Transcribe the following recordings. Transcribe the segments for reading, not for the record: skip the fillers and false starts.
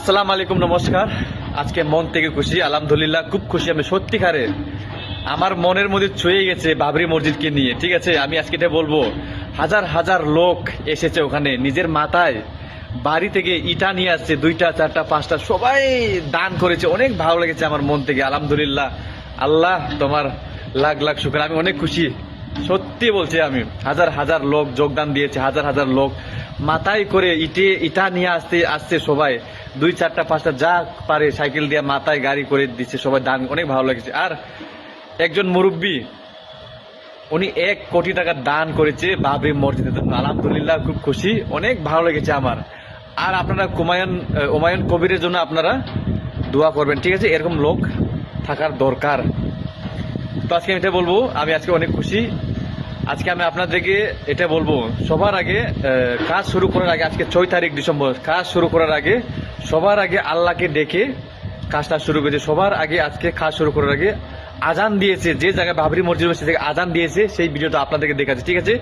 আসসালামু আলাইকুম, নমস্কার। আজকে মন থেকে খুশি, আলহামদুলিল্লাহ খুব খুশি আমি সত্যিকারে। আমার মনের মধ্যে ছুঁয়ে গেছে বাবরি মসজিদকে নিয়ে। ঠিক আছে, আমি আজকে এটা বলবো, হাজার হাজার লোক এসেছে ওখানে, নিজের মাথায় বাড়ি থেকে ইটা নিয়ে আসছে, 2টা 4টা 5টা, সবাই দান করেছে। অনেক ভালো লেগেছে আমার মন থেকে, আলহামদুলিল্লাহ। আল্লাহ তোমার লাখ লাখ শুকর, আমি অনেক খুশি। সত্যি বলছি, আমি হাজার হাজার লোক যোগদান দিয়েছে, হাজার হাজার লোক মাথায় করে ইটা নিয়ে আসতে আসছে সবাই, 2 4টা 5টা যা পারে সাইকেল দিয়ে মাথায় গাড়ি করে দিচ্ছে সবাই দান। অনেক ভালো লেগেছে। আর একজন মুরব্বী, উনি 1 কোটি টাকা দান করেছে বাবরি মসজিদের জন্য। আলহামদুলিল্লাহ খুব খুশি, অনেক ভালো লেগেছে আমার। আর আপনারা হুমায়ুন কবিরের জন্য আপনারা দোয়া করবেন, ঠিক আছে? এরকম লোক থাকার দরকার। তো আজকে আমি এটা বলবো, আমি আজকে অনেক খুশি। আজকে আমি আপনাদেরকে এটা বলবো, সবার আগে কাজ শুরু করার আগে, আজকে 6 তারিখ ডিসেম্বর, কাজ শুরু করার আগে সবার আগে আল্লাহকে ডেকে কাজটা শুরু করেছে। সবার আগে আজকে কাজ শুরু করার আগে আজান দিয়েছে, যে জায়গায় বাবরি মসজিদ সে থেকে আজান দিয়েছে, সেই ভিডিওটা আপনাদেরকে দেখাচ্ছে, ঠিক আছে?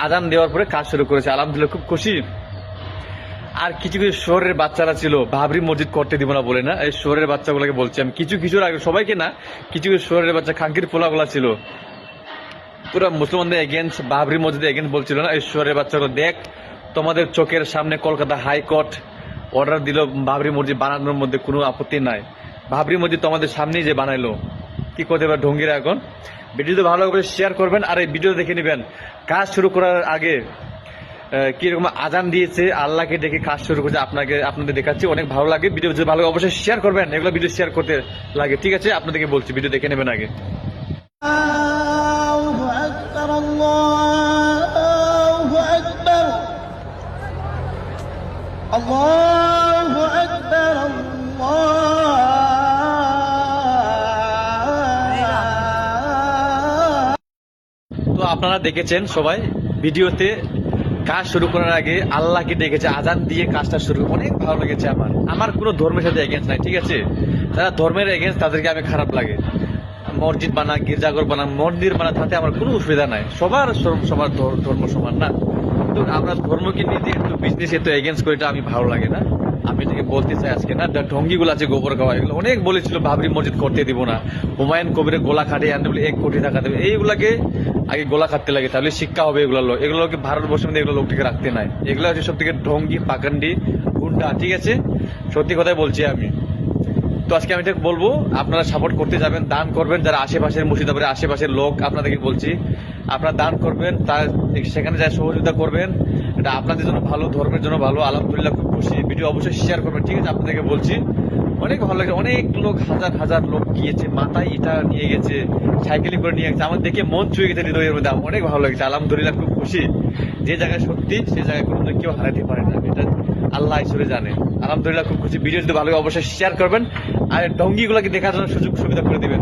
আজান দেওয়ার পরে কাজ শুরু করেছে, আলহামদুলিল্লাহ খুব খুশি। আর কিছু কিছু শহরের বাচ্চারা ছিল বাবরি মসজিদ করতে দিব না বলে, না, এই শহরের বাচ্চাগুলোকে বলছি আমি, কিছু কিছুর আগে, সবাইকে না, কিছু কিছু শহরের বাচ্চা খাঙ্কির পোলাগুলা ছিল, পুরো মুসলমানদের এগেন্স্ট, বাবরি মসজিদের এগেন্স্ট বলছিল না, এই শহরের বাচ্চাগুলো, দেখ তোমাদের চোখের সামনে কলকাতা হাইকোর্ট অর্ডার দিল বাবরি মসজিদ বানানোর মধ্যে কোনো আপত্তি নাই। বাবরি মসজিদ তোমাদের সামনেই যে বানাইলো, কি করতে পারে ঢঙ্গিরা এখন। ভিডিওতে ভালো করে শেয়ার করবেন, আর এই ভিডিও দেখে নেবেন কাজ শুরু করার আগে কিরকম আজান দিয়েছে, আল্লাহকে ডেকে কাজ শুরু করছে। আপনাদের দেখাচ্ছি, অনেক ভালো লাগে। ভিডিও যদি ভালো লাগে অবশ্যই শেয়ার করবেন, এগুলো ভিডিও শেয়ার করতে লাগে, ঠিক আছে? আপনাদেরকে বলছি, ভিডিও দেখে নেবেন আগে। আল্লাহু আকবার, তো আপনারা দেখেছেন সবাই ভিডিওতে, কাজ শুরু করার আগে আল্লাহকে ডেকেছে, আজান দিয়ে কাজটা শুরু। অনেক ভালো লেগেছে আমার কোনো ধর্মের সাথে এগেন্স্ট নাই, ঠিক আছে? যারা ধর্মের এগেন্স্ট তাদেরকে আমি খারাপ লাগে। মসজিদ বানা, গির্জাঘর বানা, মন্দির বানা, তাতে আমার কোনো অসুবিধা নাই। সবার ধর্ম সমান না, কিন্তু আমরা ধর্মকে নিয়ে যে একটু বিজনেস এত এগেন্স্ট করি, এটা আমি ভালো লাগে না। আমি এটাকে বলতে চাই আজকে, না, ঢঙ্গিগুলো আছে গোবর গাওয়া, এগুলো অনেক বলেছিল বাবরি মসজিদ করতে দিব না, হুমায়ুন কবিরের গোলা খাটিয়ে আনতে বলে 1 কোটি টাকা দেবে, এইগুলাকে আগে গোলা খাটতে লাগে, তাহলে শিক্ষা হবে। এগুলোকে ভারতবর্ষের মধ্যে এগুলো লোকটিকে রাখতে নাই। এগুলো হচ্ছে সব থেকে ঢঙ্গি, পাকান্ডি, গুন্ডা, ঠিক আছে? সত্যি কথাই বলছি আমি। তো আজকে আমি এটা বলবো, আপনারা সাপোর্ট করতে যাবেন, দান করবেন। যারা আশেপাশের, মুর্শিদাবাদের আশেপাশের লোক, আপনাদেরকে বলছি, আপনারা দান করবেন, তার সেখানে যা সহযোগিতা করবেন, এটা আপনাদের জন্য ভালো, ধর্মের জন্য ভালো। আলহামদুলিল্লাহ খুব খুশি। ভিডিও অবশ্যই শেয়ার করবেন, ঠিক আছে? আপনাদেরকে বলছি, অনেক ভালো লাগে। অনেক লোক, হাজার হাজার লোক গিয়েছে, মাথায় ইটা নিয়ে গেছে, সাইকেলিং করে নিয়ে গেছে। আমার দেখে মন ছুঁয়ে গেছে হৃদয়ের মধ্যে, অনেক ভালো লাগছে। আলহামদুলিল্লাহ খুব খুশি। যে জায়গায় সত্যি, সে জায়গায় কোনো কেউ হারাতে পারে না, এটা আল্লাহ ঈশ্বরে জানে। আলহামদুলিল্লাহ খুব খুশি। ভিডিও যদি ভালো লাগে অবশ্যই শেয়ার করবেন, আর ডঙ্গিগুলোকে দেখার জন্য সুযোগ সুবিধা করে দিবেন।